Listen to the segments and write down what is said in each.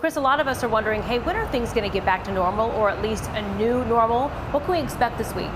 Chris, a lot of us are wondering, hey, when are things going to get back to normal, or at least a new normal? What can we expect this week?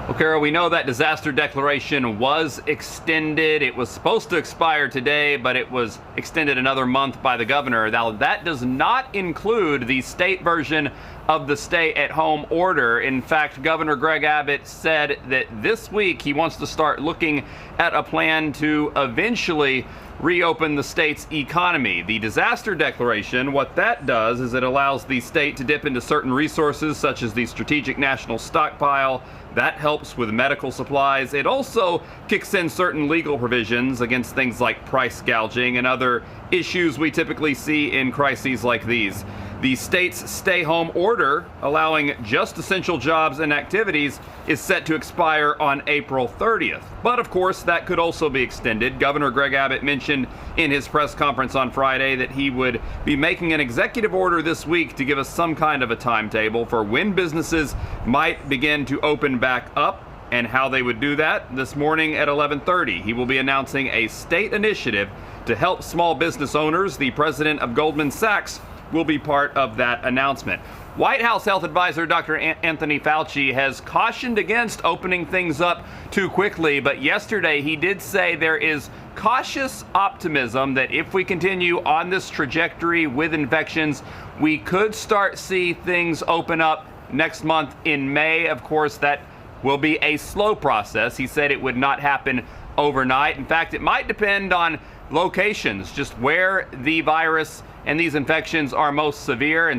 Well, Carol, we know that disaster declaration was extended. It was supposed to expire today, but it was extended another month by the governor. Now, that does not include the state version of the stay-at-home order. In fact, Governor Greg Abbott said that this week he wants to start looking at a plan to eventually reopen the state's economy. The disaster declaration, what that does is it allows the state to dip into certain resources such as the strategic national stockpile. That helps with medical supplies. It also kicks in certain legal provisions against things like price gouging and other issues we typically see in crises like these. The state's stay-home order, allowing just essential jobs and activities, is set to expire on April 30th. But of course, that could also be extended. Governor Greg Abbott mentioned in his press conference on Friday that he would be making an executive order this week to give us some kind of a timetable for when businesses might begin to open back up and how they would do that. This morning at 11:30, he will be announcing a state initiative to help small business owners. The president of Goldman Sachs will be part of that announcement. White House Health Advisor Dr. Anthony Fauci has cautioned against opening things up too quickly, but yesterday he did say there is cautious optimism that if we continue on this trajectory with infections, we could start see things open up next month in May. Of course, that will be a slow process. He said it would not happen overnight. In fact, it might depend on locations, just where the virus and these infections are most severe. And